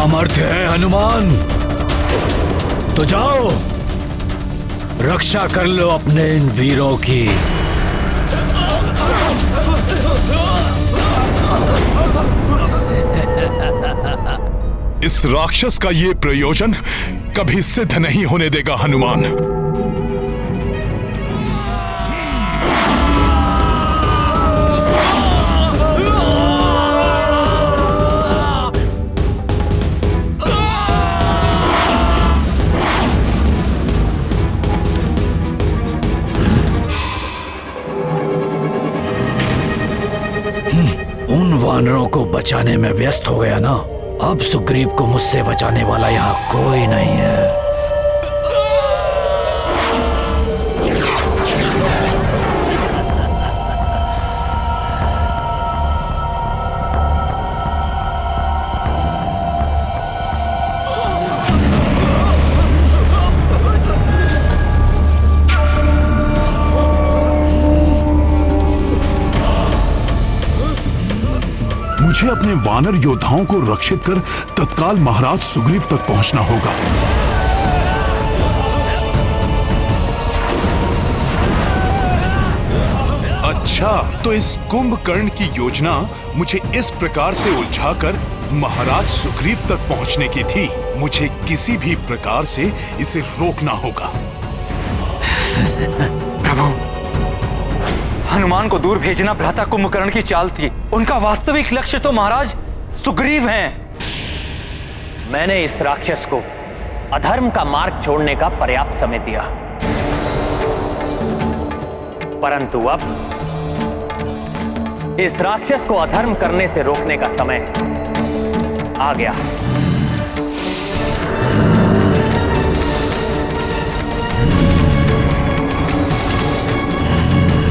सामर्थ्य है हनुमान, तो जाओ रक्षा कर लो अपने इन वीरों की। इस राक्षस का ये प्रयोजन कभी सिद्ध नहीं होने देगा हनुमान। उन वानरों को बचाने में व्यस्त हो गया ना, अब सुग्रीव को मुझसे बचाने वाला यहाँ कोई नहीं है। मुझे अपने वानर योद्धाओं को रक्षित कर तत्काल महाराज सुग्रीव तक पहुंचना होगा। अच्छा, तो इस कुंभकर्ण की योजना मुझे इस प्रकार से उलझाकर महाराज सुग्रीव तक पहुंचने की थी। मुझे किसी भी प्रकार से इसे रोकना होगा। प्रभु, हनुमान को दूर भेजना भ्राता कुंभकर्ण की चाल थी। उनका वास्तविक लक्ष्य तो महाराज सुग्रीव हैं। मैंने इस राक्षस को अधर्म का मार्ग छोड़ने का पर्याप्त समय दिया, परंतु अब इस राक्षस को अधर्म करने से रोकने का समय आ गया।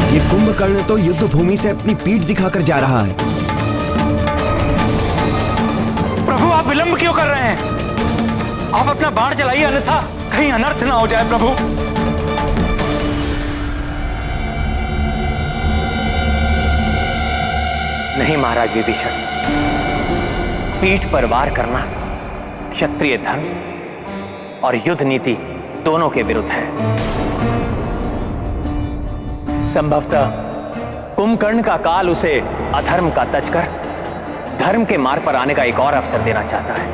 ये कुंभकर्ण तो युद्ध भूमि से अपनी पीठ दिखाकर जा रहा है। प्रभु, आप विलंब क्यों कर रहे हैं? आप अपना बाण चलाइए, अन्यथा कहीं अनर्थ ना हो जाए। प्रभु, नहीं महाराज विभीषण, पीठ पर वार करना क्षत्रिय धर्म और युद्ध नीति दोनों के विरुद्ध है। संभवतः कुंभकर्ण का काल उसे अधर्म का तज कर धर्म के मार्ग पर आने का एक और अवसर देना चाहता है।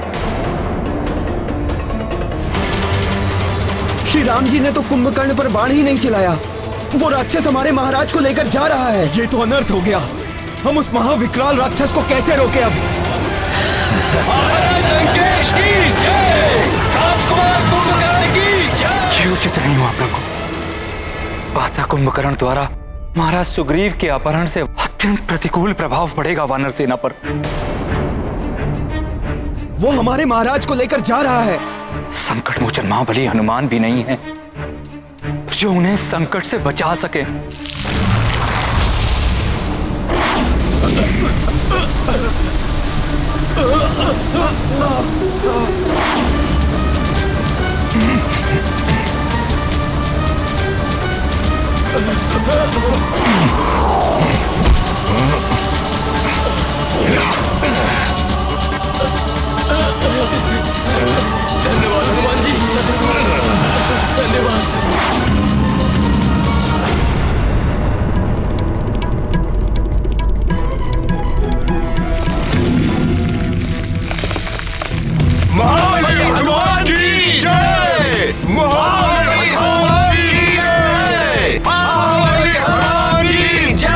श्री राम जी ने तो कुंभकर्ण पर बाण ही नहीं चलाया। वो राक्षस हमारे महाराज को लेकर जा रहा है। ये तो अनर्थ हो गया। हम उस महाविकराल राक्षस को कैसे रोके अब? लंकेश की जय, राजकुमार कुंभकर्ण की जय। ये उचित नहीं हुआ प्रभु। भ्राता कुंभकर्ण द्वारा महाराज सुग्रीव के अपहरण से अत्यंत प्रतिकूल प्रभाव पड़ेगा वानर सेना पर। वो हमारे महाराज को लेकर जा रहा है। संकट मोचन महाबली हनुमान भी नहीं है जो उन्हें संकट से बचा सके। धन्यवाद हनुमान जी, धन्यवाद। महाबली हनुमान की जय, महाबली हनुमान की जय, महाबली हनुमान की जय।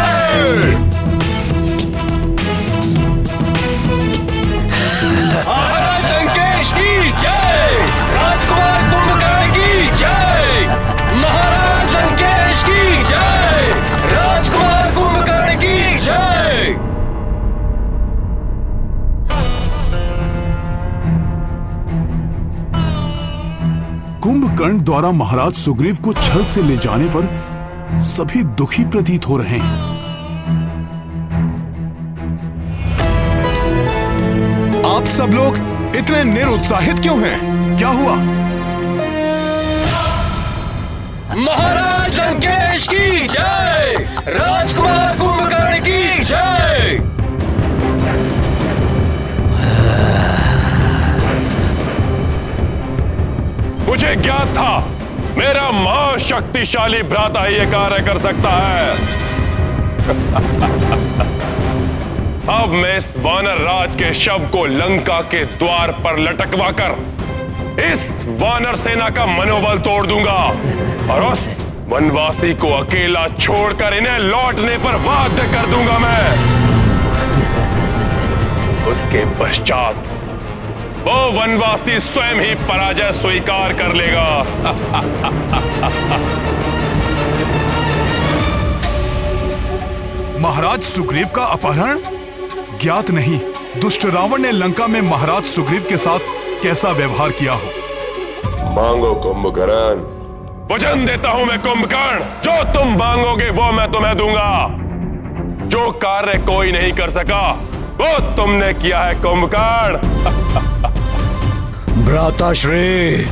महाराज लंकेश की जय, राजकुमार कुंभकर्ण की जय। महाराज लंकेश की जय, राजकुमार कुंभकर्ण की जय। कुंभकर्ण द्वारा महाराज सुग्रीव को छल से ले जाने पर सभी दुखी प्रतीत हो रहे हैं। आप सब लोग इतने निरुत्साहित क्यों हैं? क्या हुआ? महाराज लंकेश की जय, राजकुमार कुंभकर्ण की जय। मुझे ज्ञात था मेरा महाशक्तिशाली भ्राता ही ये कार्य कर सकता है। अब मैं इस वानर राज के शव को लंका के द्वार पर लटकवा कर इस वानर सेना का मनोबल तोड़ दूंगा और उस वनवासी को अकेला छोड़कर इन्हें लौटने पर बाध्य कर दूंगा मैं। उसके पश्चात वो वनवासी स्वयं ही पराजय स्वीकार कर लेगा। महाराज सुग्रीव का अपहरण? ज्ञात नहीं दुष्ट रावण ने लंका में महाराज सुग्रीव के साथ कैसा व्यवहार किया हो। मांगो कुंभकर्ण। वचन देता हूं मैं कुंभकर्ण, जो तुम मांगोगे वो मैं तुम्हें दूंगा। जो कार्य कोई नहीं कर सका वो तुमने किया है कुंभकर्ण। भ्राताश्री,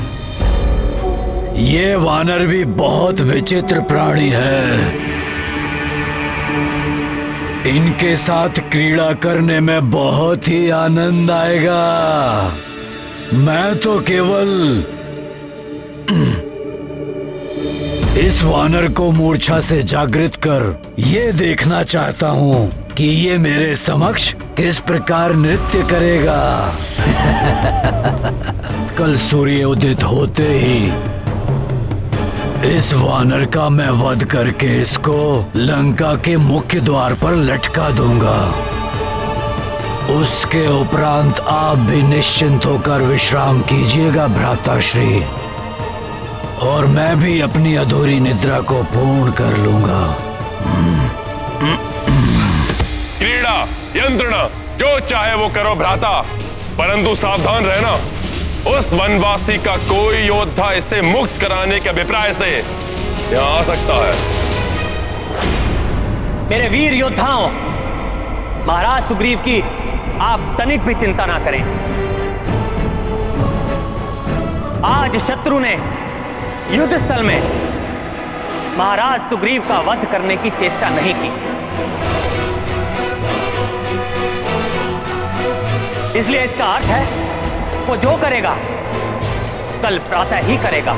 ये वानर भी बहुत विचित्र प्राणी है। इनके साथ क्रीड़ा करने में बहुत ही आनंद आएगा। मैं तो केवल इस वानर को मूर्छा से जागृत कर ये देखना चाहता हूँ कि ये मेरे समक्ष किस प्रकार नृत्य करेगा। कल सूर्य उदित होते ही इस वानर का मैं वध करके इसको लंका के मुख्य द्वार पर लटका दूंगा। उसके उपरांत आप भी निश्चिंत होकर विश्राम कीजिएगा भ्राताश्री, और मैं भी अपनी अधूरी निद्रा को पूर्ण कर लूंगा। क्रीड़ा यंत्रणा जो चाहे वो करो भ्राता, परंतु सावधान रहना, उस वनवासी का कोई योद्धा इसे मुक्त कराने के अभिप्राय से यहाँ आ सकता है। मेरे वीर योद्धाओं, महाराज सुग्रीव की आप तनिक भी चिंता ना करें। आज शत्रु ने युद्ध स्थल में महाराज सुग्रीव का वध करने की चेष्टा नहीं की, इसलिए इसका अर्थ है वो जो करेगा कल प्रातः ही करेगा।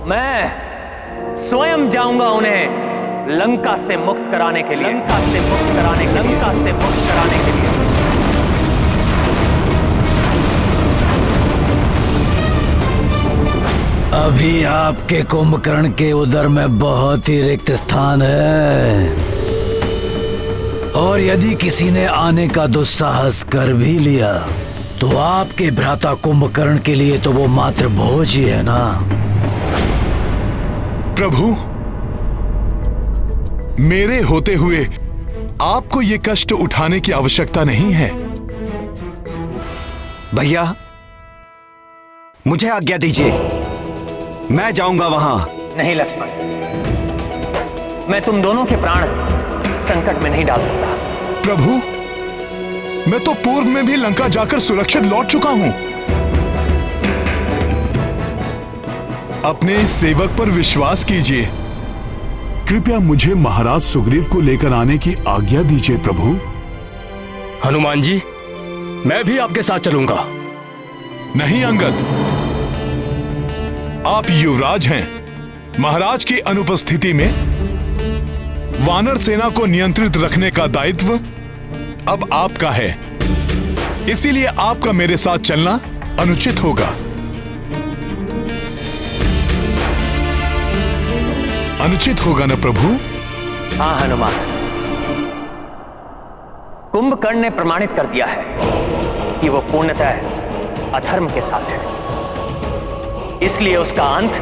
मैं स्वयं जाऊंगा उन्हें लंका से मुक्त कराने के लिए, लंका से मुक्त कराने के लिए। अभी आपके कुंभकर्ण के उदर में बहुत ही रिक्त स्थान है, और यदि किसी ने आने का दुस्साहस कर भी लिया तो आपके भ्राता कुंभकर्ण के लिए तो वो मात्र भोज ही है ना। प्रभु, मेरे होते हुए आपको ये कष्ट उठाने की आवश्यकता नहीं है। भैया, मुझे आज्ञा दीजिए, मैं जाऊंगा वहां। नहीं लक्ष्मण, मैं तुम दोनों के प्राण संकट में नहीं डाल सकता। प्रभु, मैं तो पूर्व में भी लंका जाकर सुरक्षित लौट चुका हूं। अपने इस सेवक पर विश्वास कीजिए। कृपया मुझे महाराज सुग्रीव को लेकर आने की आज्ञा दीजिए प्रभु। हनुमान जी, मैं भी आपके साथ चलूंगा। नहीं अंगद, आप युवराज हैं। महाराज की अनुपस्थिति में वानर सेना को नियंत्रित रखने का दायित्व अब आपका है, इसीलिए आपका मेरे साथ चलना अनुचित होगा। अनुचित होगा ना प्रभु? हाँ हनुमान, कुंभकर्ण ने प्रमाणित कर दिया है कि वो पूर्णतः अधर्म के साथ है, इसलिए उसका अंत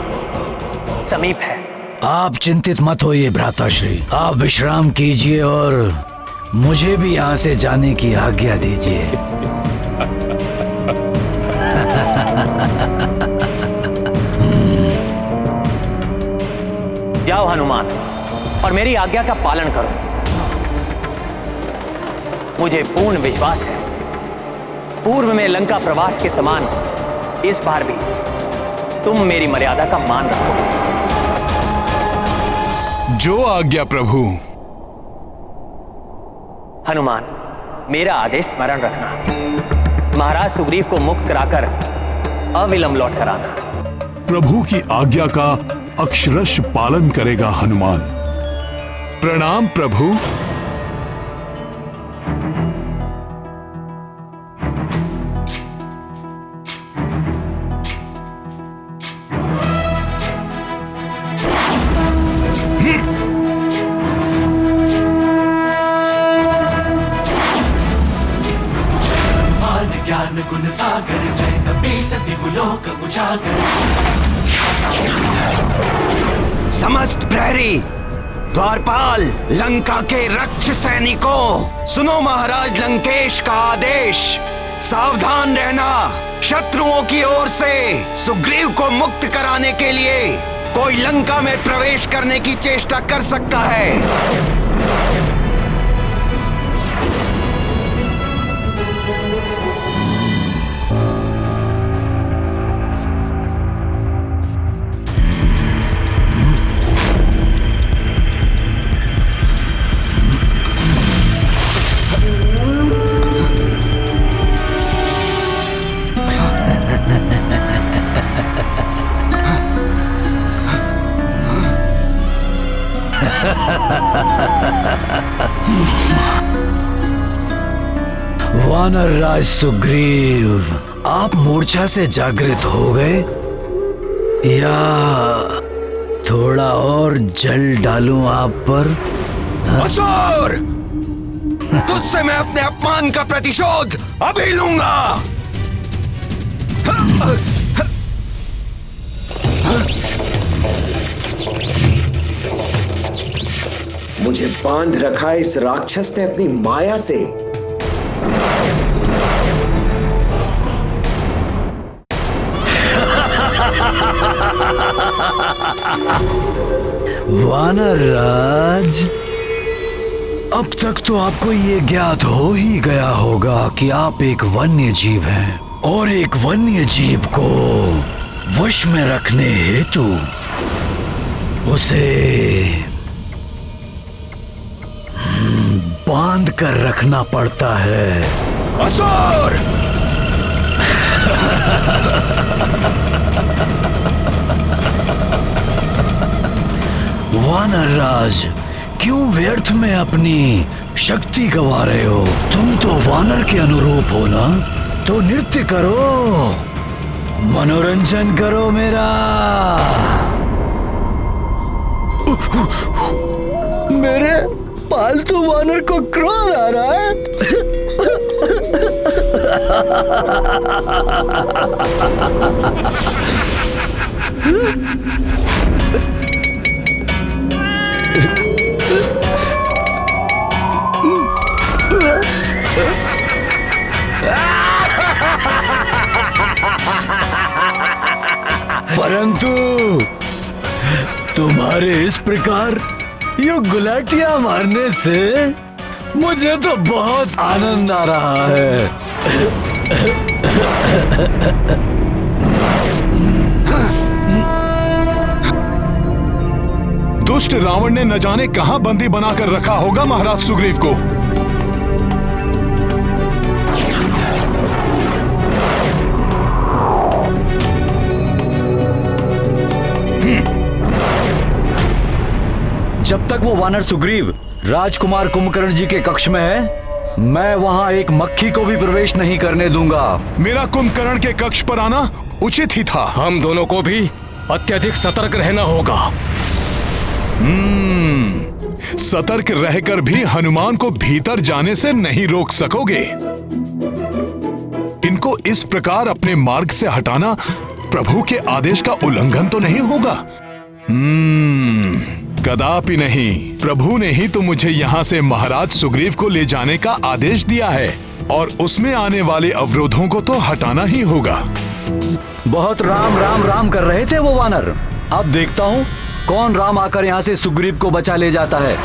समीप है। आप चिंतित मत होइए भ्राताश्री, आप विश्राम कीजिए और मुझे भी यहां से जाने की आज्ञा दीजिए। जाओ हनुमान, और मेरी आज्ञा का पालन करो। मुझे पूर्ण विश्वास है पूर्व में लंका प्रवास के समान इस बार भी तुम मेरी मर्यादा का मान रखोगे। जो आज्ञा प्रभु। हनुमान, मेरा आदेश स्मरण रखना। महाराज सुग्रीव को मुक्त कराकर अविलंब लौट कर आना। प्रभु की आज्ञा का अक्षरश पालन करेगा हनुमान। प्रणाम प्रभु। ज्ञान गुण सागर जय कपीस दिवलोक उजागर। समस्त प्रहरी, द्वारपाल, लंका के रक्ष सैनिकों, सुनो महाराज लंकेश का आदेश। सावधान रहना, शत्रुओं की ओर से सुग्रीव को मुक्त कराने के लिए कोई लंका में प्रवेश करने की चेष्टा कर सकता है। वानर राज सुग्रीव, आप मूर्छा से जागृत हो गए या थोड़ा और जल डालूं आप पर? असुर, तुझसे मैं अपने अपमान का प्रतिशोध अभी लूंगा। मुझे बांध रखा है इस राक्षस ने अपनी माया से। वानर राज, अब तक तो आपको ये ज्ञात हो ही गया होगा कि आप एक वन्य जीव हैं और एक वन्य जीव को वश में रखने हेतु उसे बांध कर रखना पड़ता है। असुर! वानर राज, क्यों व्यर्थ में अपनी शक्ति गवा रहे हो? तुम तो वानर के अनुरूप हो ना, तो नृत्य करो, मनोरंजन करो मेरा। मेरे पालतू वानर को क्रोध आ रहा है। परंतु तुम्हारे इस प्रकार ये गुलाटियां मारने से मुझे तो बहुत आनंद आ रहा है। दुष्ट रावण ने न जाने कहां बंदी बनाकर रखा होगा महाराज सुग्रीव को। जब तक वो वानर सुग्रीव राजकुमार कुंभकर्ण जी के कक्ष में है, मैं वहां एक मक्खी को भी प्रवेश नहीं करने दूंगा। मेरा कुंभकर्ण के कक्ष पर आना उचित ही था। हम दोनों को भी अत्यधिक सतर्क रहना होगा। सतर्क रहकर भी हनुमान को भीतर जाने से नहीं रोक सकोगे। इनको इस प्रकार अपने मार्ग से हटाना प्रभु के आदेश का उल्लंघन तो नहीं होगा? कदापि नहीं। प्रभु ने ही तो मुझे यहाँ से महाराज सुग्रीव को ले जाने का आदेश दिया है और उसमें आने वाले अवरोधों को तो हटाना ही होगा। बहुत राम राम राम कर रहे थे वो वानर। अब देखता हूँ कौन राम आकर यहाँ से सुग्रीव को बचा ले जाता है।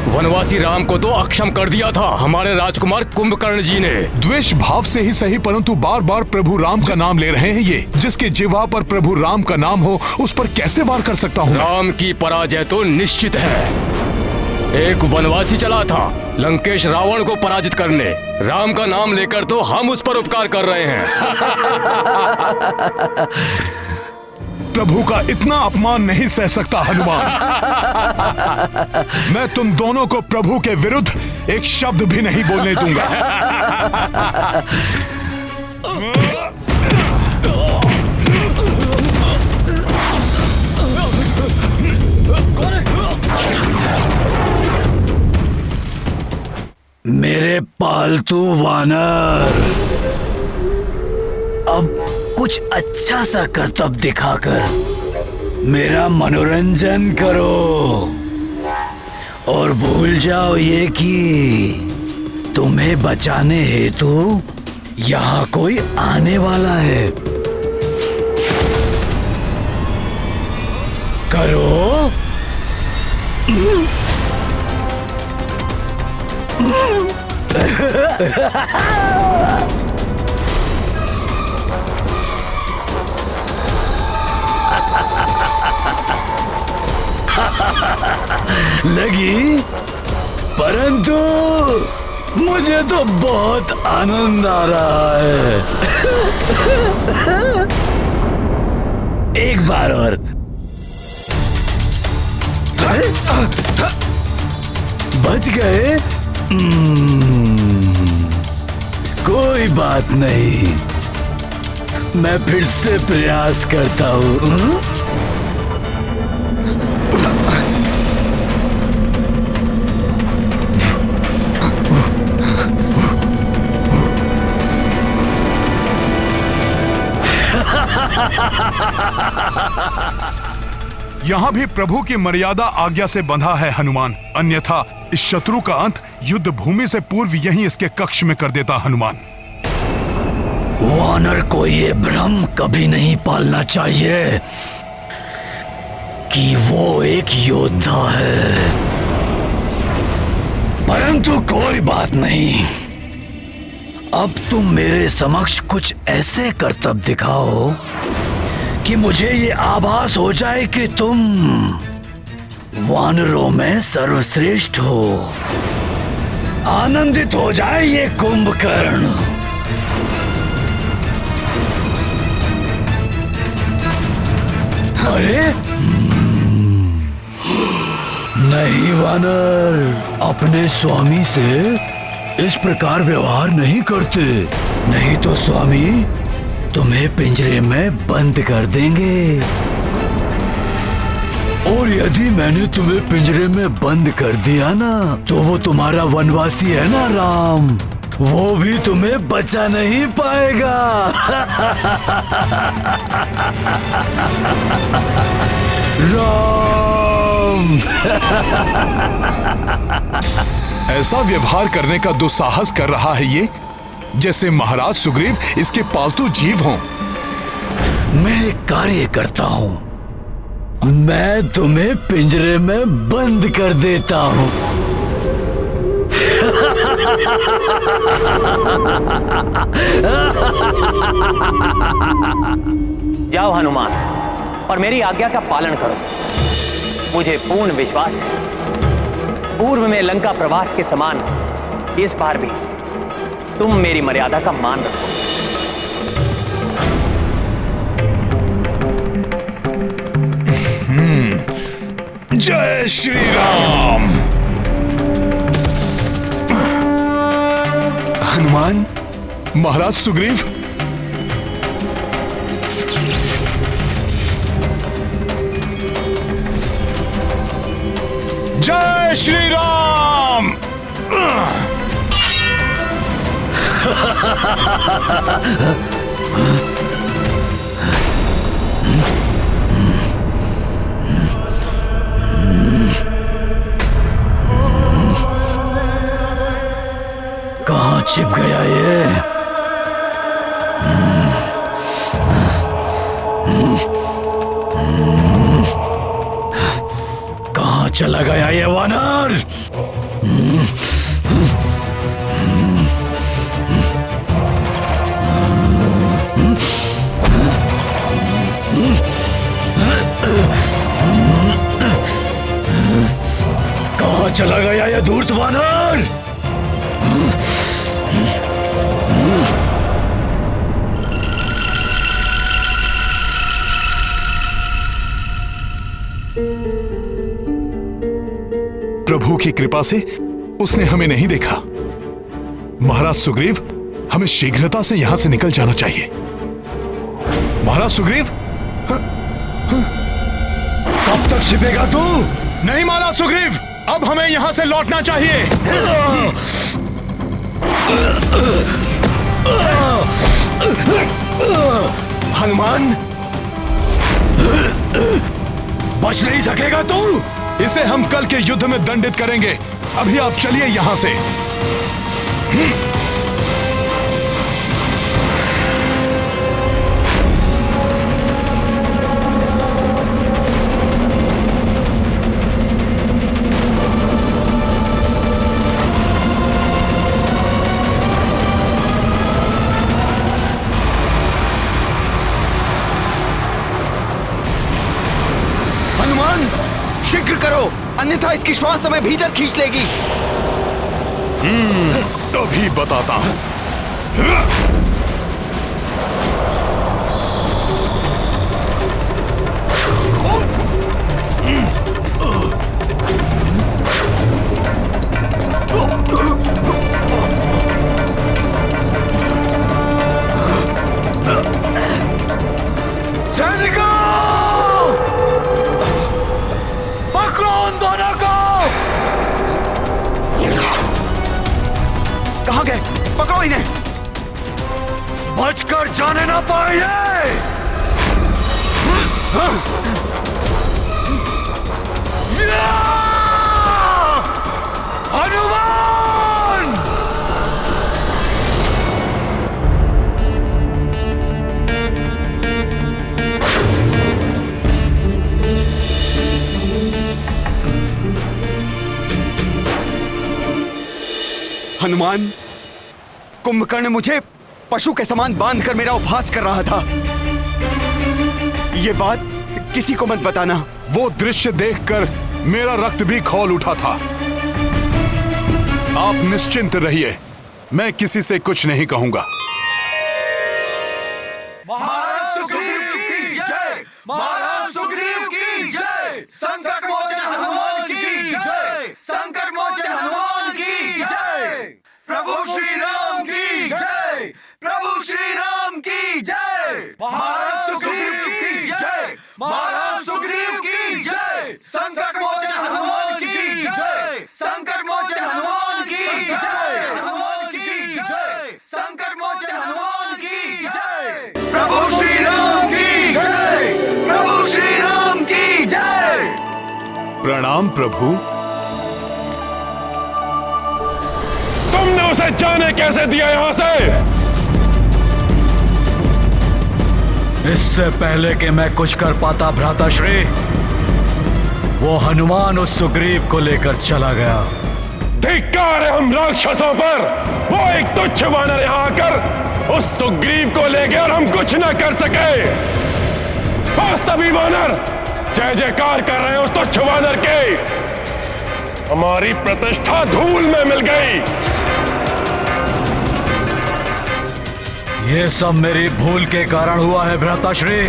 वनवासी राम को तो अक्षम कर दिया था हमारे राजकुमार कुंभकर्ण जी ने। द्वेष भाव से ही सही, परंतु बार बार प्रभु राम का नाम ले रहे हैं। ये जिसके जिह्वा पर प्रभु राम का नाम हो, उस पर कैसे वार कर सकता हूँ? राम की पराजय तो निश्चित है। एक वनवासी चला था लंकेश रावण को पराजित करने। राम का नाम लेकर तो हम उस पर उपकार कर रहे हैं। प्रभु का इतना अपमान नहीं सह सकता हनुमान। मैं तुम दोनों को प्रभु के विरुद्ध एक शब्द भी नहीं बोलने दूंगा। मेरे पालतू वानर, अब कुछ अच्छा सा करतब दिखाकर मेरा मनोरंजन करो और भूल जाओ ये कि तुम्हें बचाने हेतु यहाँ कोई आने वाला है। करो। लगी, परंतु मुझे तो बहुत आनंद आ रहा है। एक बार और। बच गए? कोई बात नहीं, मैं फिर से प्रयास करता हूँ। यहाँ भी प्रभु की मर्यादा आज्ञा से बंधा है हनुमान, अन्यथा इस शत्रु का अंत युद्ध भूमि से पूर्व यहीं इसके कक्ष में कर देता हनुमान। वानर को ये भ्रम कभी नहीं पालना चाहिए कि वो एक योद्धा है, परंतु कोई बात नहीं। अब तुम मेरे समक्ष कुछ ऐसे करतब दिखाओ कि मुझे ये आभास हो जाए कि तुम वानरों में सर्वश्रेष्ठ हो। आनंदित हो जाए ये कुंभकर्ण। अरे नहीं वानर, अपने स्वामी से इस प्रकार व्यवहार नहीं करते, नहीं तो स्वामी तुम्हें पिंजरे में बंद कर देंगे। और यदि मैंने तुम्हें पिंजरे में बंद कर दिया ना, तो वो तुम्हारा वनवासी है ना राम, वो भी तुम्हें बचा नहीं पाएगा। राम। ऐसा व्यवहार करने का दुस्साहस कर रहा है ये, जैसे महाराज सुग्रीव इसके पालतू जीव हों। मैं एक कार्य करता हूँ, मैं तुम्हें पिंजरे में बंद कर देता हूँ। जाओ हनुमान और मेरी आज्ञा का पालन करो। मुझे पूर्ण विश्वास है पूर्व में लंका प्रवास के समान इस बार भी तुम मेरी मर्यादा का मान रखो। जय श्री राम। हनुमान, महाराज सुग्रीव, जय श्री राम। कहाँ छिप गया ये? कहाँ चला गया ये वानर? कहाँ चला गया प्रभु की कृपा से उसने हमें नहीं देखा। महाराज सुग्रीव, हमें शीघ्रता से यहां से निकल जाना चाहिए। महाराज सुग्रीव, कब तक छिपेगा तू? नहीं महाराज सुग्रीव, अब हमें यहां से लौटना चाहिए। हनुमान, बच नहीं सकेगा तू। इसे हम कल के युद्ध में दंडित करेंगे। अभी आप चलिए यहां से। हनुमान, शीघ्र करो, अन्यथा इसकी श्वास हमें भीतर खींच लेगी। अभी बताता हूं। सैनिकों, पकड़ो उन दोनों को। कहां गए? पकड़ो इन्हें। बचकर जाने ना पाएंगे। हनुमान! हनुमान, कुंभकर्ण मुझे पशु के समान बांधकर मेरा उपहास कर रहा था। ये बात किसी को मत बताना। वो दृश्य देखकर मेरा रक्त भी खौल उठा था। आप निश्चिंत रहिए, मैं किसी से कुछ नहीं कहूंगा। महाराज सुग्रीव की जय! महाराज सुग्रीव की जय! संकट मोचन हनुमान की जय! संकट मोचन हनुमान की जय! प्रभु श्री राम की जय! प्रभु श्री राम की जय! महाराज सुग्रीव की जय! महाराज सुग्रीव की जय! संकट मोचन हनुमान की जय! संकट मोचन हनुमान की जय! हनुमान की जय! संकट मोचन हनुमान की जय! प्रभु श्री राम की जय! प्रभु श्री राम की जय! प्रणाम प्रभु। तुमने उसे जाने कैसे दिया यहां से? इससे पहले कि मैं कुछ कर पाता भ्राताश्री, वो हनुमान उस सुग्रीव को लेकर चला गया। धिक्कार है हम राक्षसों पर। वो एक तुच्छ वानर यहां आकर उस सुग्रीव को ले गया और हम कुछ न कर सके। वो सभी वानर जय जयकार कर रहे हैं उस तुच्छ वानर के। हमारी प्रतिष्ठा धूल में मिल गई। ये सब मेरी भूल के कारण हुआ है भ्राताश्री,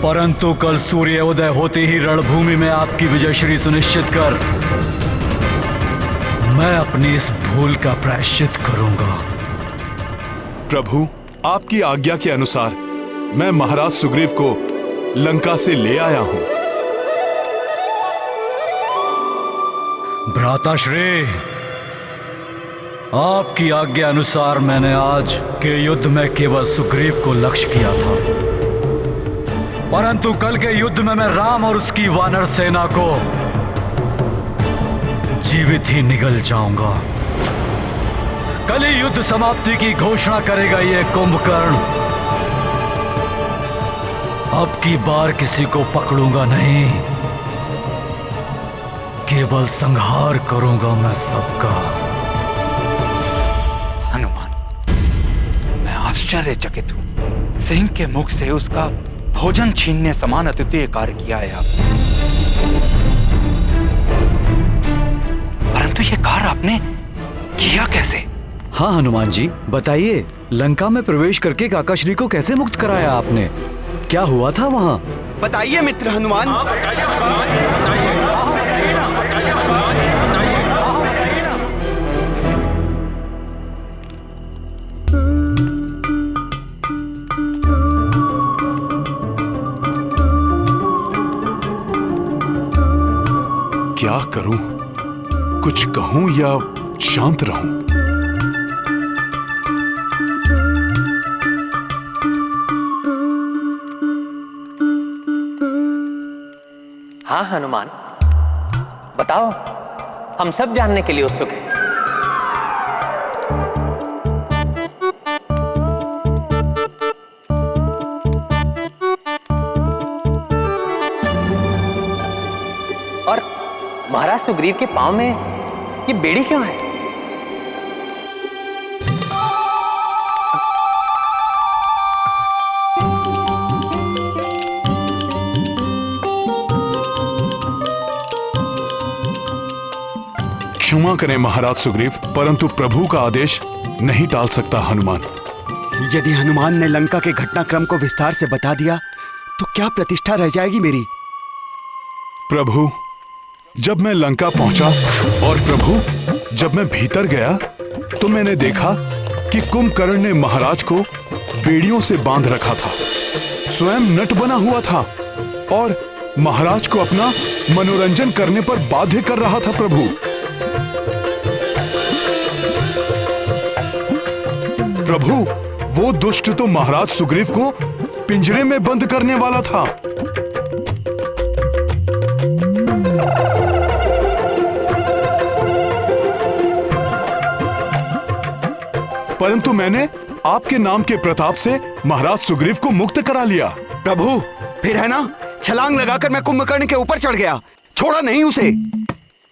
परंतु कल सूर्य उदय होते ही रणभूमि में आपकी विजयश्री सुनिश्चित कर मैं अपनी इस भूल का प्रायश्चित करूंगा। प्रभु, आपकी आज्ञा के अनुसार मैं महाराज सुग्रीव को लंका से ले आया हूं। भ्राताश्री, आपकी आज्ञा अनुसार मैंने आज के युद्ध में केवल सुग्रीव को लक्ष्य किया था, परंतु कल के युद्ध में मैं राम और उसकी वानर सेना को जीवित ही निगल जाऊंगा। कल ही युद्ध समाप्ति की घोषणा करेगा ये कुंभकर्ण। अब की बार किसी को पकड़ूंगा नहीं, केवल संहार करूंगा मैं सबका। हनुमान, मैं आश्चर्यचकित हूं। सिंह के मुख से उसका भोजन छीनने समान अद्वितीय कार्य किया है आपने, परंतु यह कार्य आपने किया कैसे? हाँ हनुमान जी, बताइए, लंका में प्रवेश करके काकाश्री को कैसे मुक्त कराया आपने? क्या हुआ था वहाँ? बताइए मित्र हनुमान। करूं? कुछ कहूं या शांत रहूं? हाँ हनुमान, बताओ, हम सब जानने के लिए उत्सुक हैं। और महाराज सुग्रीव के पांव में ये बेड़ी क्यों है? क्षमा करें महाराज सुग्रीव, परंतु प्रभु का आदेश नहीं टाल सकता हनुमान। यदि हनुमान ने लंका के घटनाक्रम को विस्तार से बता दिया तो क्या प्रतिष्ठा रह जाएगी मेरी? प्रभु, जब मैं लंका पहुंचा और प्रभु जब मैं भीतर गया तो मैंने देखा कि कुंभकर्ण ने महाराज को बेड़ियों से बांध रखा था, स्वयं नट बना हुआ था और महाराज को अपना मनोरंजन करने पर बाध्य कर रहा था। प्रभु, वो दुष्ट तो महाराज सुग्रीव को पिंजरे में बंद करने वाला था। परंतु मैंने आपके नाम के प्रताप से महाराज सुग्रीव को मुक्त करा लिया। प्रभु, फिर है ना, छलांग लगाकर मैं कुंभकर्ण के ऊपर चढ़ गया, छोड़ा नहीं उसे।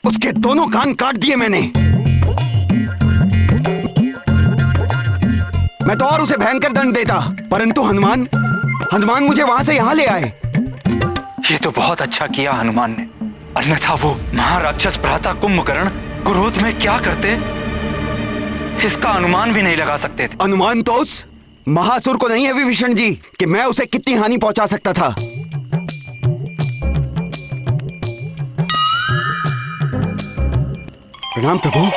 उसके दोनों कान काट दिए मैंने। मैं तो और उसे भयंकर दंड देता, परंतु हनुमान मुझे वहां से यहां ले आए। ये तो बहुत अच्छा किया हनुमान ने, अन्यथा वो महाराक्षस भ्राता कुंभकर्ण क्रोध में क्या करते इसका अनुमान भी नहीं लगा सकते थे। अनुमान तो उस महासुर को नहीं है विभीषण जी कि मैं उसे कितनी हानि पहुंचा सकता था। प्रणाम प्रभु।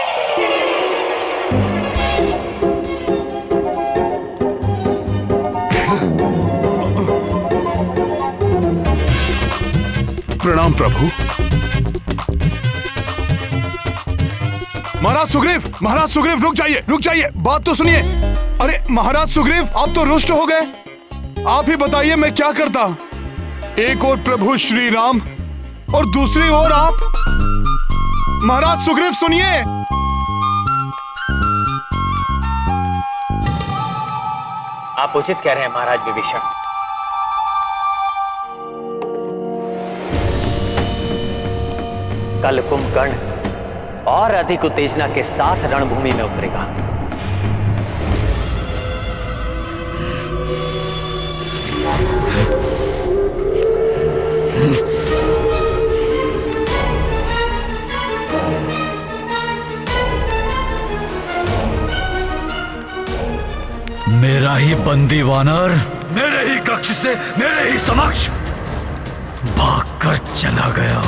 प्रणाम प्रभु। महाराज सुग्रीव रुक जाइए, बात तो सुनिए। अरे महाराज सुग्रीव, आप तो रुष्ट हो गए। आप ही बताइए मैं क्या करता। एक और प्रभु श्री राम और दूसरी ओर आप। महाराज सुग्रीव सुनिए। आप उचित कह रहे हैं महाराज विभीषण। कल कुंभकर्ण और अधिक उत्तेजना के साथ रणभूमि में उतरेगा। मेरा ही बंदी वानर मेरे ही कक्ष से मेरे ही समक्ष भागकर चला गया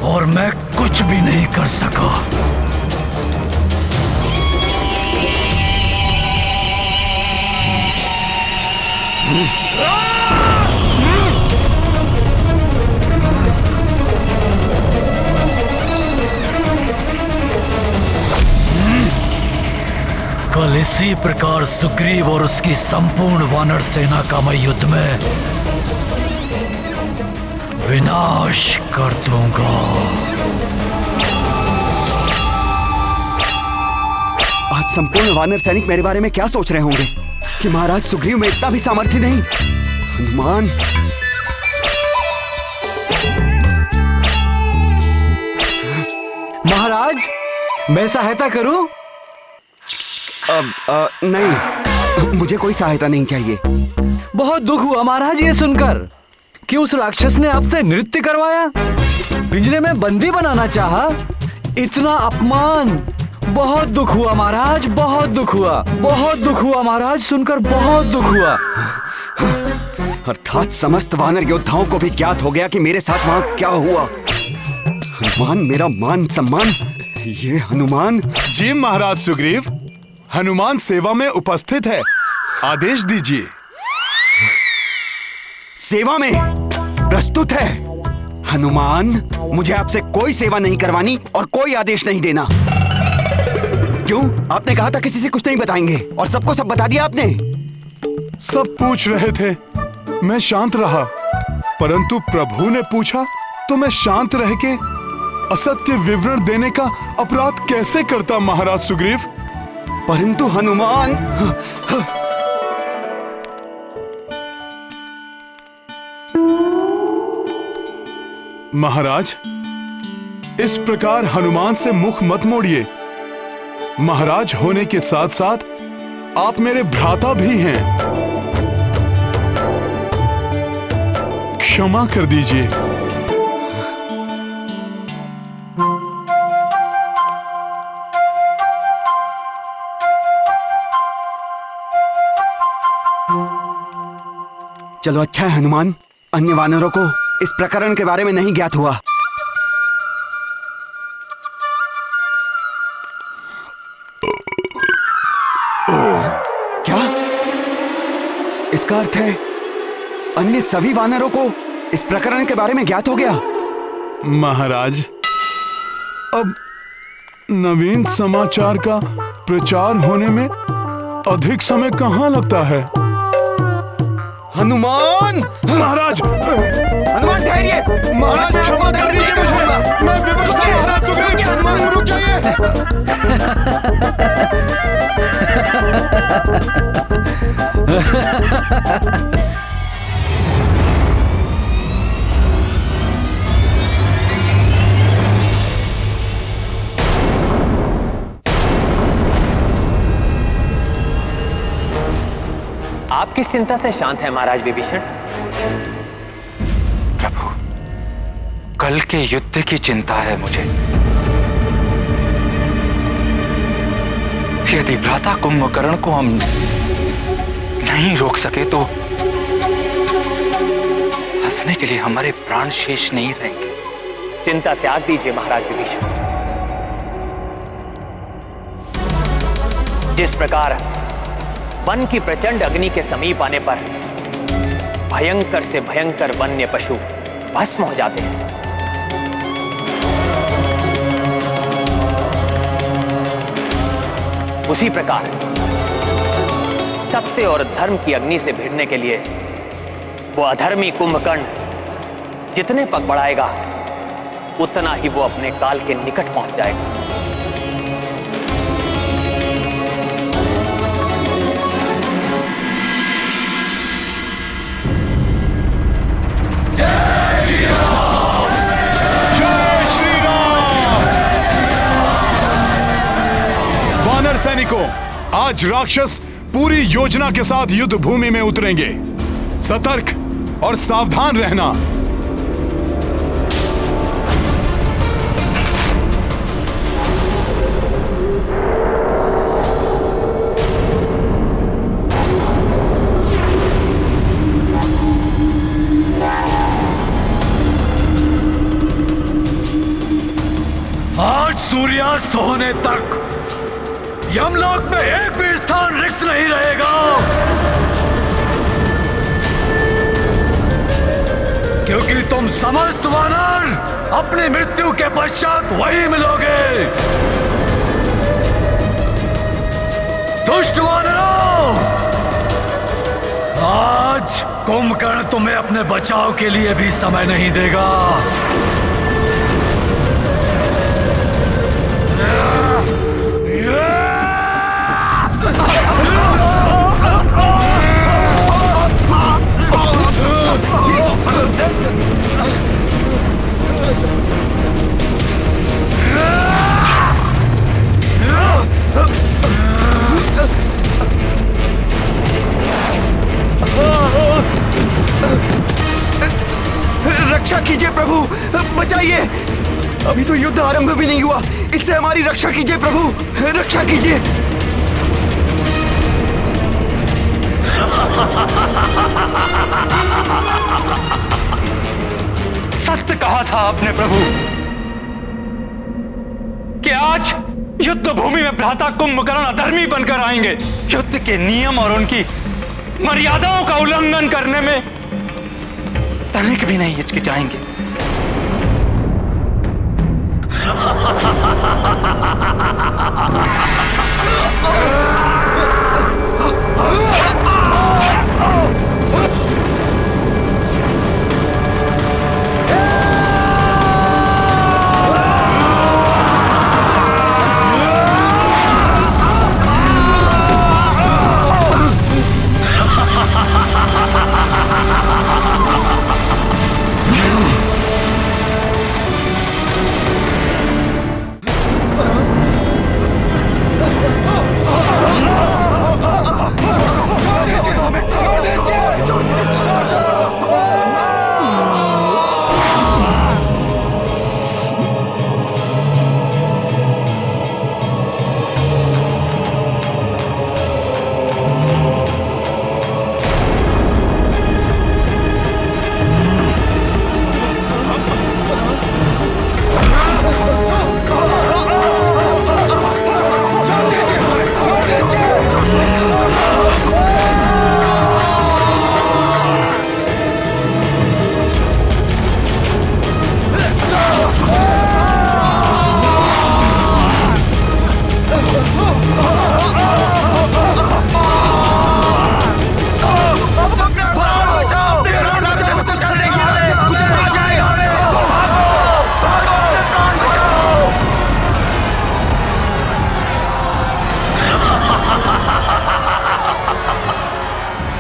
और मैं कुछ भी नहीं कर सका। कल इसी प्रकार सुग्रीव और उसकी संपूर्ण वानर सेना का मैं युद्ध में विनाश कर दूंगा। आज संपूर्ण वानर सैनिक मेरे बारे में क्या सोच रहे होंगे कि महाराज सुग्रीव में इतना भी सामर्थ्य नहीं। हनुमान, महाराज, मैं सहायता करूं? नहीं, मुझे कोई सहायता नहीं चाहिए। बहुत दुख हुआ महाराज ये सुनकर कि उस राक्षस ने आपसे नृत्य करवाया, पिंजरे में बंदी बनाना चाहा। इतना अपमान, बहुत दुख हुआ महाराज, बहुत दुख हुआ, बहुत दुख हुआ महाराज, सुनकर बहुत दुख हुआ। अर्थात समस्त वानर योद्धाओं को भी ज्ञात हो गया कि मेरे साथ वहां क्या हुआ। हनुमान, मेरा मान सम्मान, ये हनुमान। जी महाराज सुग्रीव, हनुमान सेवा में उपस्थित है, आदेश दीजिए। सेवा में प्रस्तुत है? हनुमान, मुझे आपसे कोई सेवा नहीं करवानी और कोई आदेश नहीं देना। क्यों? आपने कहा था किसी से कुछ नहीं बताएंगे और सबको सब बता दिया आपने। सब पूछ रहे थे, मैं शांत रहा, परंतु प्रभु ने पूछा तो मैं शांत रह के असत्य विवरण देने का अपराध कैसे करता महाराज सुग्रीव? परंतु हनुमान, महाराज, इस प्रकार हनुमान से मुख मत मोड़िए। महाराज होने के साथ साथ आप मेरे भ्राता भी हैं। क्षमा कर दीजिए। चलो अच्छा है हनुमान, अन्य वानरों को इस प्रकरण के बारे में नहीं ज्ञात हुआ। क्या? इसका अर्थ है अन्य सभी वानरों को इस प्रकरण के बारे में ज्ञात हो गया? महाराज, अब नवीन समाचार का प्रचार होने में अधिक समय कहाँ लगता है? हनुमान! महाराज! हनुमान ठहरिए! महाराज क्षमा कर दीजिए मुझे, मैं विवश था महाराज सुग्रीव। हनुमान रुक जाइए। आप किस चिंता से शांत हैं महाराज विभीषण? प्रभु, कल के युद्ध की चिंता है मुझे। यदि भ्राता कुंभकर्ण को हम नहीं रोक सके तो हंसने के लिए हमारे प्राण शेष नहीं रहेंगे। चिंता त्याग दीजिए महाराज विभीषण। जिस प्रकार वन की प्रचंड अग्नि के समीप आने पर भयंकर से भयंकर वन्य पशु भस्म हो जाते हैं, उसी प्रकार सत्य और धर्म की अग्नि से भिड़ने के लिए वो अधर्मी कुंभकर्ण जितने पग बढ़ाएगा उतना ही वो अपने काल के निकट पहुंच जाएगा। सैनिकों, आज राक्षस पूरी योजना के साथ युद्ध भूमि में उतरेंगे। सतर्क और सावधान रहना। आज सूर्यास्त होने तक यमलोक में एक भी स्थान रिक्त नहीं रहेगा, क्योंकि तुम समस्त वानर अपनी मृत्यु के पश्चात वही मिलोगे। दुष्ट वानरों, आज कुंभकर्ण तुम्हें अपने बचाव के लिए भी समय नहीं देगा। रक्षा कीजिए प्रभु, बचाइए। अभी तो युद्ध आरंभ भी नहीं हुआ, इससे हमारी रक्षा कीजिए प्रभु, रक्षा कीजिए। सत्य कहा था आपने प्रभु कि आज युद्ध भूमि में भ्राता कुंभकर्ण अधर्मी बनकर आएंगे। युद्ध के नियम और उनकी मर्यादाओं का उल्लंघन करने में तनिक भी नहीं हिचकिचाएंगे।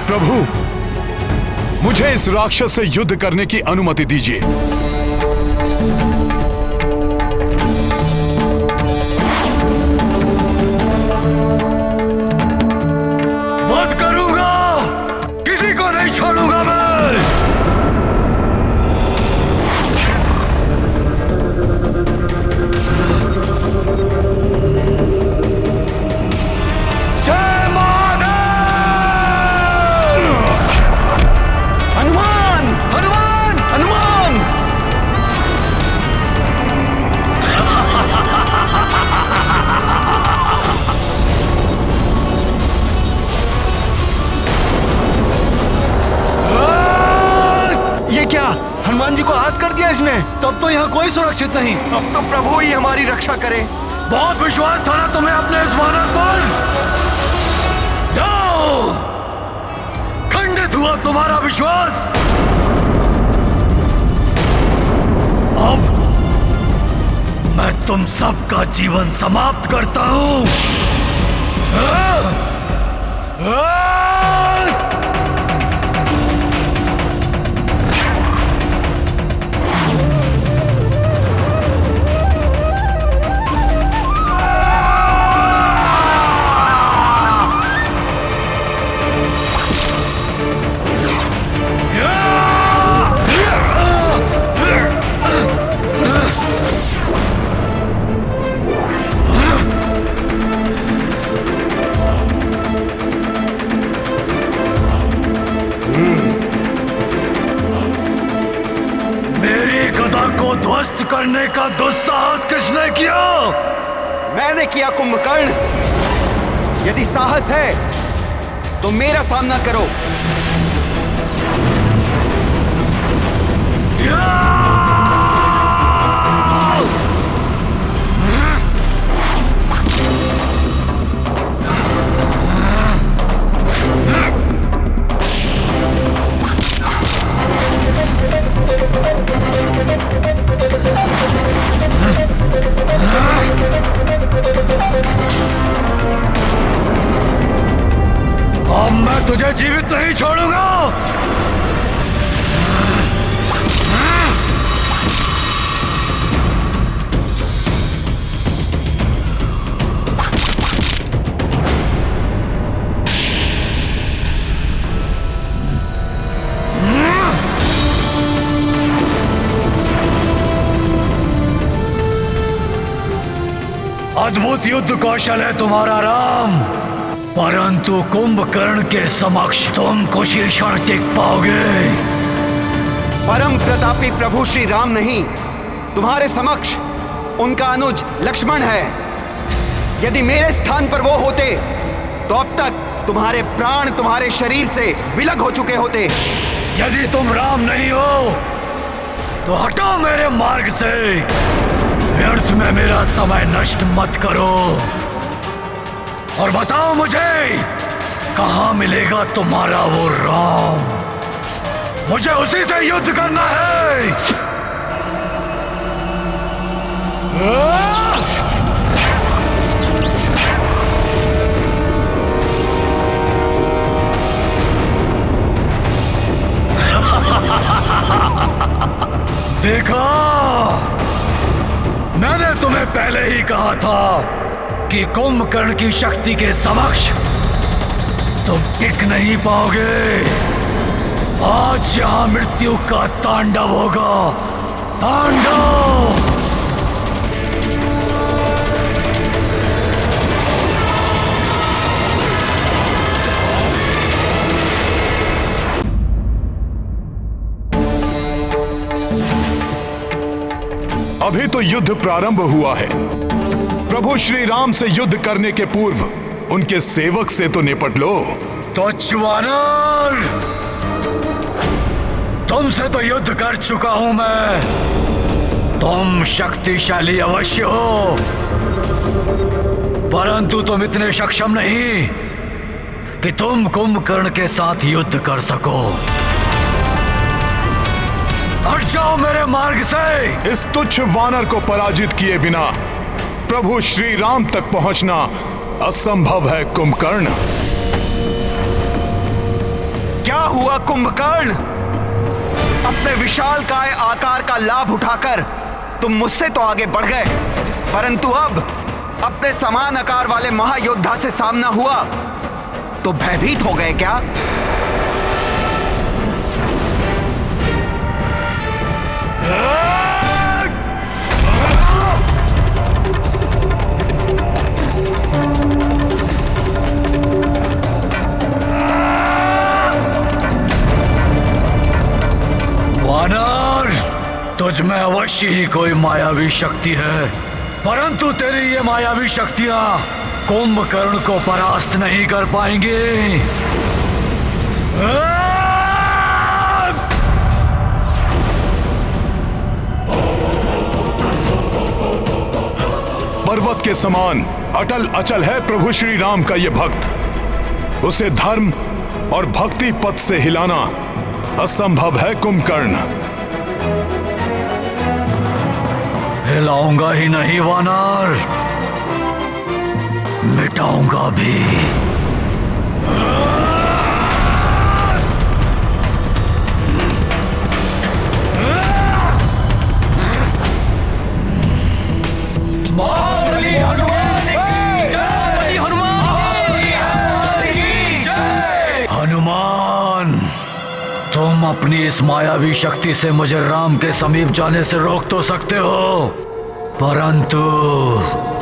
प्रभु, मुझे इस राक्षस से युद्ध करने की अनुमति दीजिए। वध करूंगा, किसी को नहीं छोड़ूंगा मैं। हनुमान जी को आहत कर दिया इसने। तब तो यहाँ कोई सुरक्षित नहीं। अब तो प्रभु ही हमारी रक्षा करे। बहुत विश्वास था ना तुम्हें अपने इस वानर पर। जाओ, खंडित हुआ तुम्हारा विश्वास। अब मैं तुम सबका जीवन समाप्त करता हूं। ध्वस्त करने का दुस्साहस किसने किया? मैंने किया कुंभकर्ण। यदि साहस है तो मेरा सामना करो। अब मैं तुझे जीवित नहीं छोड़ूंगा। अद्भुत युद्ध कौशल है तुम्हारा राम, परंतु कुंभकर्ण के समक्ष तुम कुछ ही क्षण टिक पाओगे। परम प्रतापी प्रभु श्री राम नहीं, तुम्हारे समक्ष उनका अनुज लक्ष्मण है। यदि मेरे स्थान पर वो होते तो अब तक तुम्हारे प्राण तुम्हारे शरीर से विलग हो चुके होते। यदि तुम राम नहीं हो तो हटो मेरे मार्ग से। व्यर्थ में मेरा समय नष्ट मत करो और बताओ मुझे कहां मिलेगा तुम्हारा वो राम। मुझे उसी से युद्ध करना है। देखा, मैंने तुम्हें पहले ही कहा था कि कुंभकर्ण की शक्ति के समक्ष तुम टिक नहीं पाओगे। आज यहां मृत्यु का तांडव होगा, तांडव। अभी तो युद्ध प्रारंभ हुआ है। प्रभु श्री राम से युद्ध करने के पूर्व उनके सेवक से तो निपट लो। तो वानर, तुमसे तो युद्ध कर चुका हूं मैं। तुम शक्तिशाली अवश्य हो, परंतु तुम इतने सक्षम नहीं कि तुम कुंभकर्ण के साथ युद्ध कर सको। हट जाओ मेरे मार्ग से। इस तुच्छ वानर को पराजित किए बिना प्रभु श्री राम तक पहुंचना असंभव है कुंभकर्ण। क्या हुआ कुंभकर्ण? अपने विशालकाय आकार का लाभ उठाकर तुम मुझसे तो आगे बढ़ गए, परंतु अब अपने समान आकार वाले महायोद्धा से सामना हुआ तो भयभीत हो गए क्या? वानर, तुझ में अवश्य ही कोई मायावी शक्ति है, परंतु तेरी ये मायावी शक्तियां कुंभकर्ण को परास्त नहीं कर पाएंगी। पर्वत के समान अटल अचल है प्रभु श्री राम का ये भक्त। उसे धर्म और भक्ति पथ से हिलाना असंभव है कुंभकर्ण। हिलाऊंगा ही नहीं वानर, मिटाऊंगा भी। हनुमान, तुम अपनी इस मायावी शक्ति से मुझे राम के समीप जाने से रोक तो सकते हो, परंतु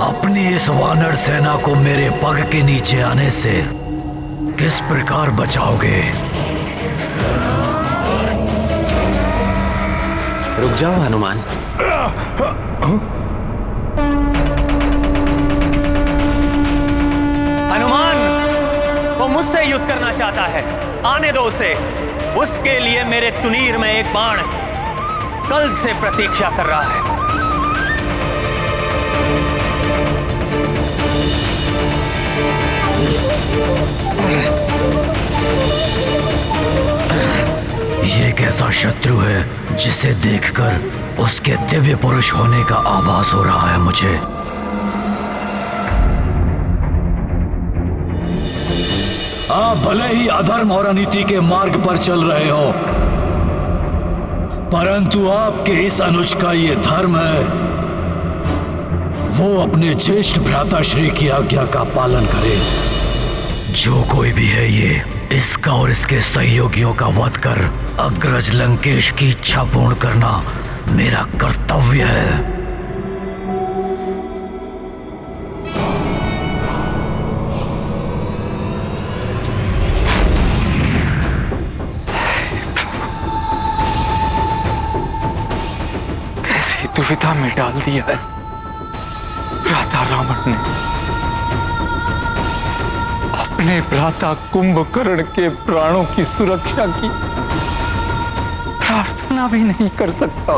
अपनी इस वानर सेना को मेरे पग के नीचे आने से किस प्रकार बचाओगे? रुक जाओ हनुमान। हनुमान, वो मुझसे युद्ध करना चाहता है, आने दो उसे। उसके लिए मेरे तुनीर में एक बाण कल से प्रतीक्षा कर रहा है। ये कैसा शत्रु है जिसे देखकर उसके दिव्य पुरुष होने का आभास हो रहा है मुझे। आप भले ही अधर्म और अनीति के मार्ग पर चल रहे हो, परंतु आपके इस अनुज का ये धर्म है, वो अपने ज्येष्ठ भ्राताश्री की आज्ञा का पालन करे। जो कोई भी है ये, इसका और इसके सहयोगियों का वध कर अग्रज लंकेश की इच्छा पूर्ण करना मेरा कर्तव्य है। कैसी दुविधा में डाल दिया है भ्राता रावण ने। अपने भ्राता कुंभकर्ण के प्राणों की सुरक्षा की प्रार्थना भी नहीं कर सकता।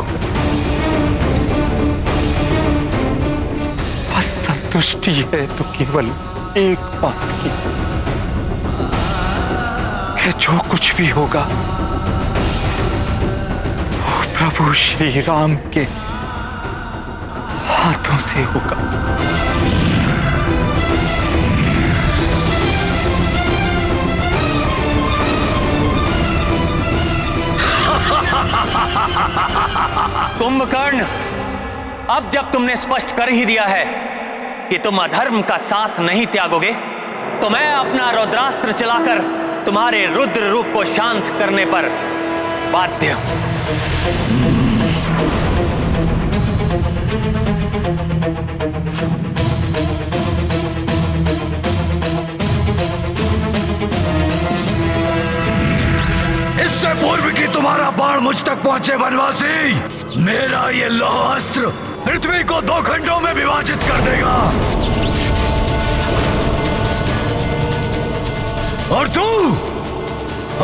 सृष्टि है तो केवल एक बात की कि जो कुछ भी होगा वो प्रभु श्री राम के हाथों से होगा। कुंभकर्ण, अब जब तुमने स्पष्ट कर ही दिया है कि तुम अधर्म का साथ नहीं त्यागोगे, तो मैं अपना रुद्रास्त्र चलाकर तुम्हारे रुद्र रूप को शांत करने पर बाध्य हूं। इससे पूर्व कि तुम्हारा बाण मुझ तक पहुंचे वनवासी, मेरा ये लौह अस्त्र पृथ्वी को 2 खंडों में विभाजित कर देगा और तू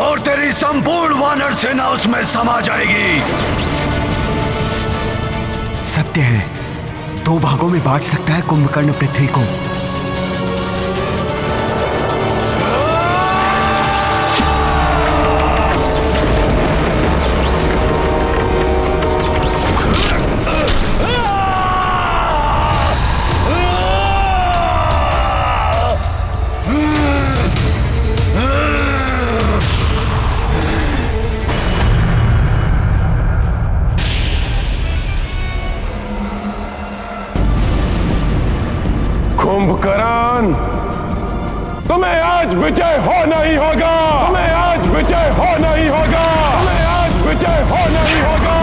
और तेरी संपूर्ण वानर सेना उसमें समा जाएगी। सत्य है, 2 भागों में बांट सकता है कुंभकर्ण पृथ्वी को। कुंभकर्ण, तुम्हें आज विजय होना ही होगा। तुम्हें आज विजय होना ही होगा। तुम्हें आज विजय होना ही होगा।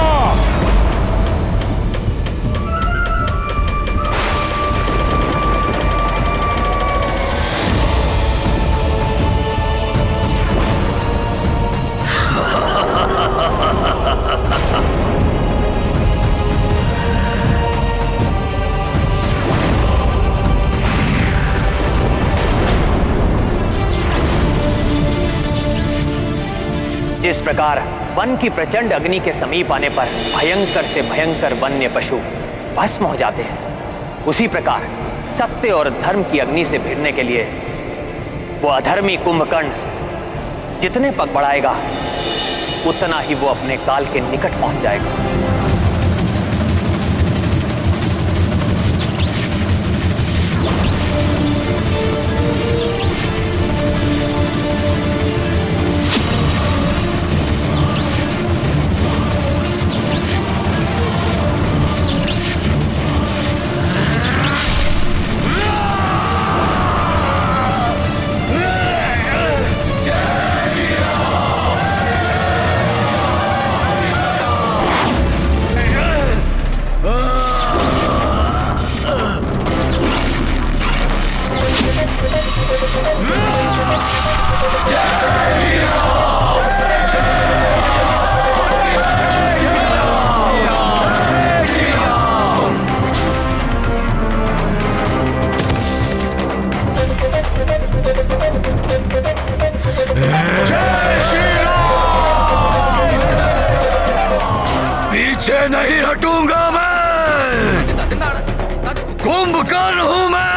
जिस प्रकार वन की प्रचंड अग्नि के समीप आने पर भयंकर से भयंकर वन्य पशु भस्म हो जाते हैं, उसी प्रकार सत्य और धर्म की अग्नि से भिड़ने के लिए वो अधर्मी कुंभकर्ण जितने पग बढ़ाएगा उतना ही वो अपने काल के निकट पहुंच जाएगा। पीछे नहीं हटूंगा मैं, कुंभकर्ण हूं मैं।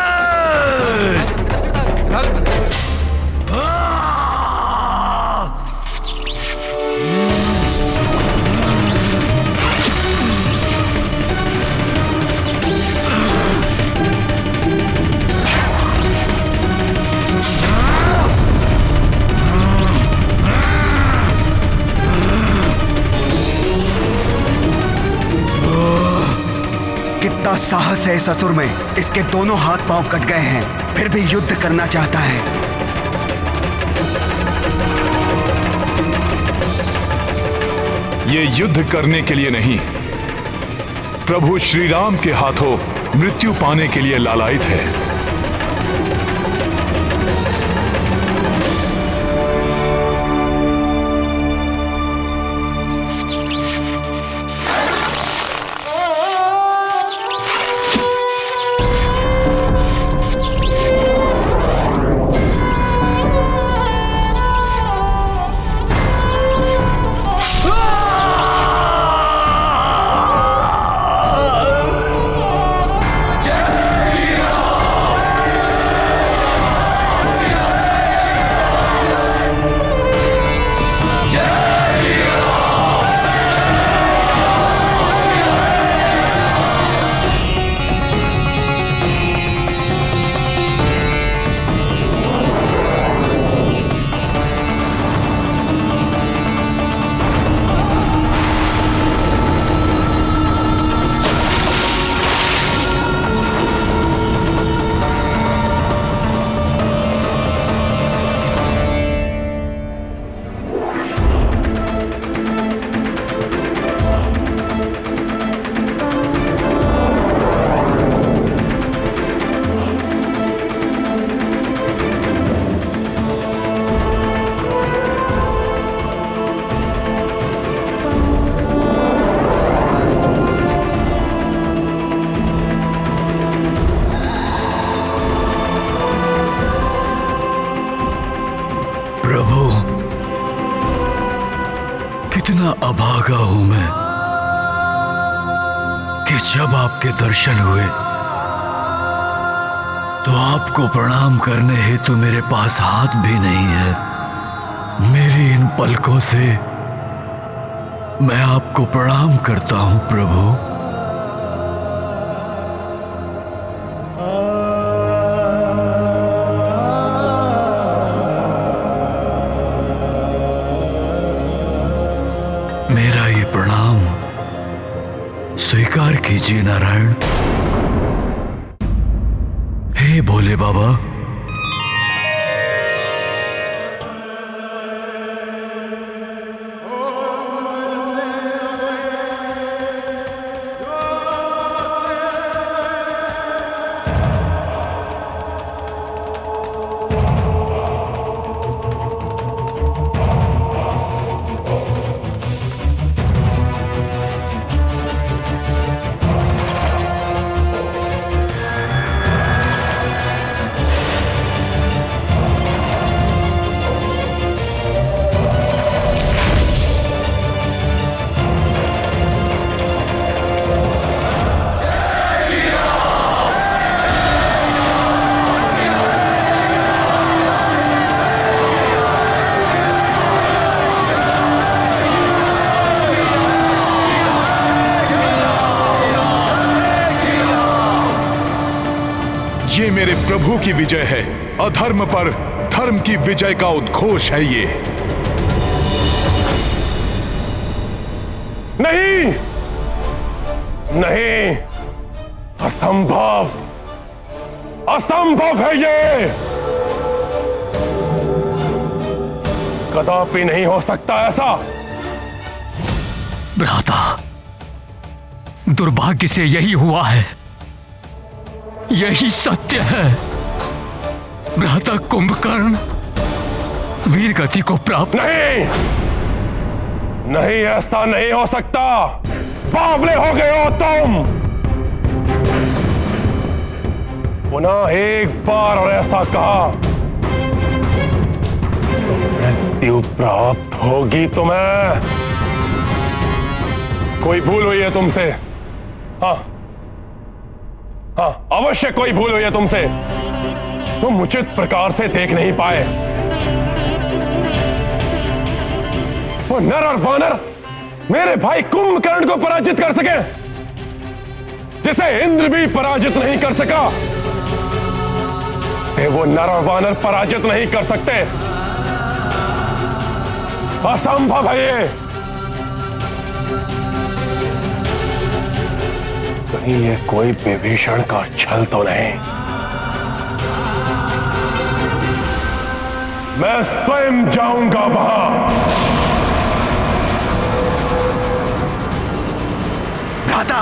कितना साहस है इस असुर में। इसके दोनों हाथ पांव कट गए हैं, फिर भी युद्ध करना चाहता है। ये युद्ध करने के लिए नहीं, प्रभु श्री राम के हाथों मृत्यु पाने के लिए लालायित है। जय कितना अभागा हूं मैं कि जब आपके दर्शन हुए तो आपको प्रणाम करने हेतु मेरे पास हाथ भी नहीं है। मेरी इन पलकों से मैं आपको प्रणाम करता हूं प्रभु। मेरा ये प्रणाम स्वीकार कीजिए नारायण। हे भोले बाबा, ये मेरे प्रभु की विजय है। अधर्म पर धर्म की विजय का उद्घोष है ये। नहीं, नहीं, असंभव, असंभव है ये। कदापि नहीं हो सकता ऐसा। भ्राता, दुर्भाग्य से यही हुआ है, यही सत्य है। भ्राता कुंभकर्ण वीर गति को प्राप्त नहीं, नहीं, ऐसा नहीं हो सकता। बावले हो गए हो तुम। पुनः एक बार और ऐसा कहा तो मृत्यु प्राप्त होगी तुम्हें। कोई भूल हुई है तुमसे। हाँ, हाँ, अवश्य कोई भूल हुई है तुमसे। तुम उचित प्रकार से देख नहीं पाए। वो नर और वानर मेरे भाई कुंभकर्ण को पराजित कर सके, जिसे इंद्र भी पराजित नहीं कर सका, वो नर और वानर पराजित नहीं कर सकते। असंभव है ये। कहीं ये कोई विभीषण का छल तो नहीं। मैं स्वयं जाऊंगा वहां। भ्राता,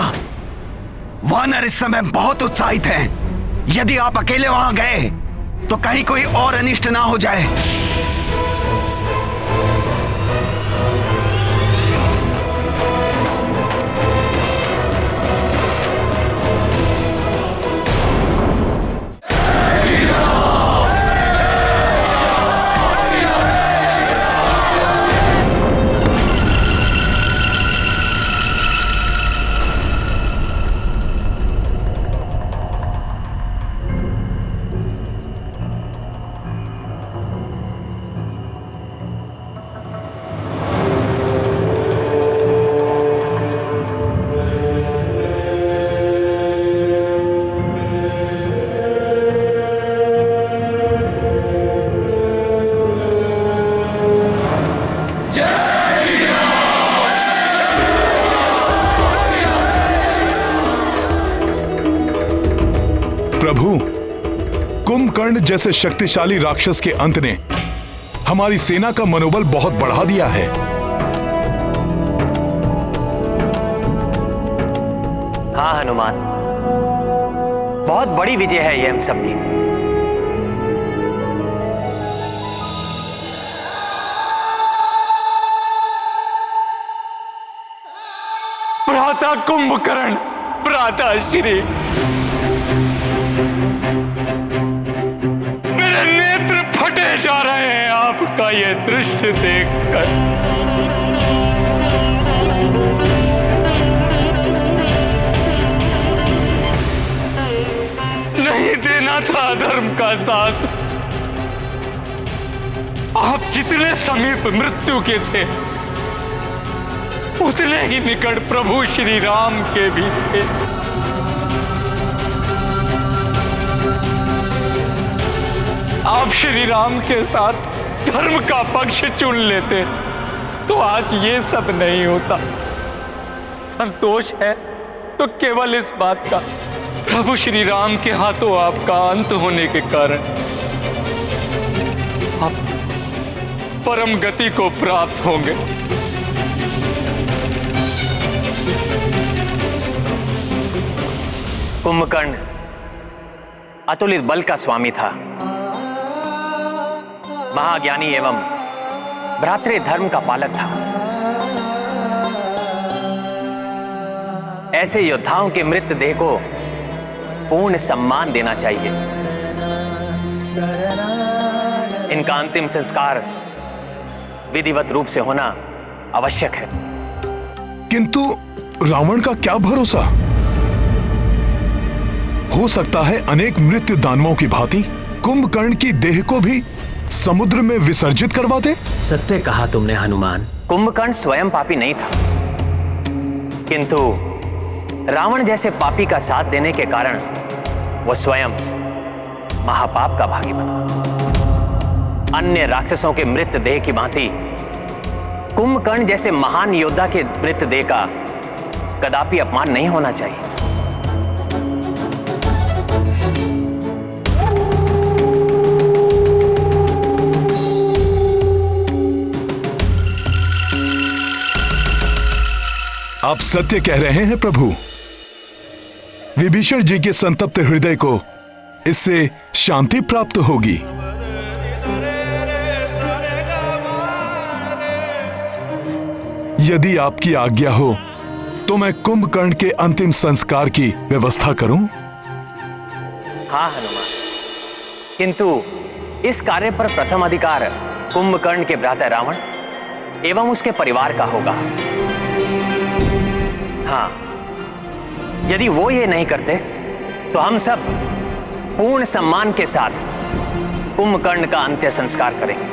वानर इस समय बहुत उत्साहित हैं। यदि आप अकेले वहां गए तो कहीं कोई और अनिष्ट ना हो जाए। प्रभु, कुंभकर्ण जैसे शक्तिशाली राक्षस के अंत ने हमारी सेना का मनोबल बहुत बढ़ा दिया है। हाँ हनुमान, बहुत बड़ी विजय है ये हम सबकी। भ्राता कुंभकर्ण, भ्राता श्री, मेरे नेत्र फटे जा रहे हैं आपका ये दृश्य देखकर। धर्म का साथ। आप जितने समीप मृत्यु के थे उतने ही निकट प्रभु श्री राम के भी थे। आप श्री राम के साथ धर्म का पक्ष चुन लेते तो आज ये सब नहीं होता। संतोष है तो केवल इस बात का, प्रभु श्री राम के हाथों आपका अंत होने के कारण आप परम गति को प्राप्त होंगे। कुंभकर्ण अतुलित बल का स्वामी था, महाज्ञानी एवं भ्रातृ धर्म का पालक था। ऐसे योद्धाओं के मृत देह को पूर्ण सम्मान देना चाहिए। इनका अंतिम संस्कार विधिवत रूप से होना आवश्यक है। किंतु रावण का क्या भरोसा? हो सकता है अनेक मृत्यु दानवों की भांति कुंभकर्ण की देह को भी समुद्र में विसर्जित करवा दे। सत्य कहा तुमने हनुमान। कुंभकर्ण स्वयं पापी नहीं था, किंतु रावण जैसे पापी का साथ देने के कारण वह स्वयं महापाप का भागी बना। अन्य राक्षसों के मृत देह की भांति कुंभकर्ण जैसे महान योद्धा के मृत देह का कदापि अपमान नहीं होना चाहिए। आप सत्य कह रहे हैं प्रभु। विभीषण जी के संतप्त हृदय को इससे शांति प्राप्त होगी। यदि आपकी आज्ञा हो तो मैं कुंभकर्ण के अंतिम संस्कार की व्यवस्था करूं? हाँ हनुमान, किंतु इस कार्य पर प्रथम अधिकार कुंभकर्ण के भ्राता रावण एवं उसके परिवार का होगा। हाँ, यदि वो ये नहीं करते तो हम सब पूर्ण सम्मान के साथ कुंभकर्ण का अंत्य संस्कार करेंगे।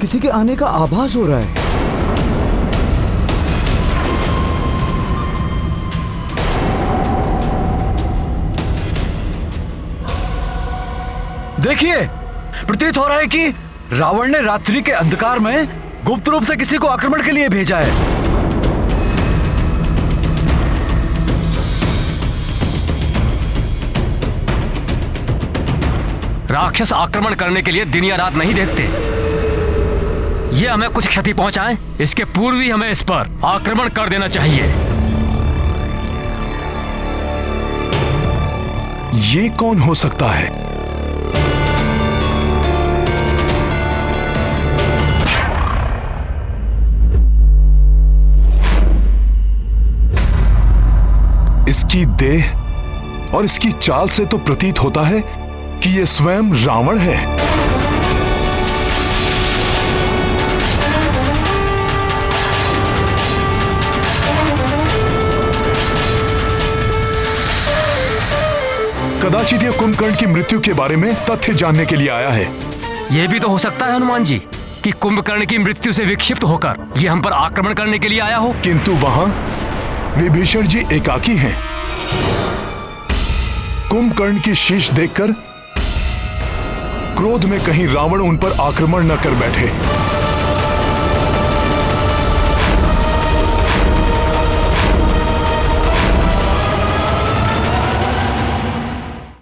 किसी के आने का आभास हो रहा है। देखिए, प्रतीत हो रहा है कि रावण ने रात्रि के अंधकार में गुप्त रूप से किसी को आक्रमण के लिए भेजा है। राक्षस आक्रमण करने के लिए दिन या रात नहीं देखते। ये हमें कुछ क्षति पहुंचाए, इसके पूर्व ही हमें इस पर आक्रमण कर देना चाहिए। ये कौन हो सकता है? इसकी देह और इसकी चाल से तो प्रतीत होता है कि यह स्वयं रावण है। कदाचित यह कुंभकर्ण की मृत्यु के बारे में तथ्य जानने के लिए आया है। यह भी तो हो सकता है हनुमान जी कि कुंभकर्ण की मृत्यु से विक्षिप्त होकर यह हम पर आक्रमण करने के लिए आया हो। किंतु वहां विभीषण जी एकाकी हैं। कुंभकर्ण की शीश देखकर क्रोध में कहीं रावण उन पर आक्रमण न कर बैठे।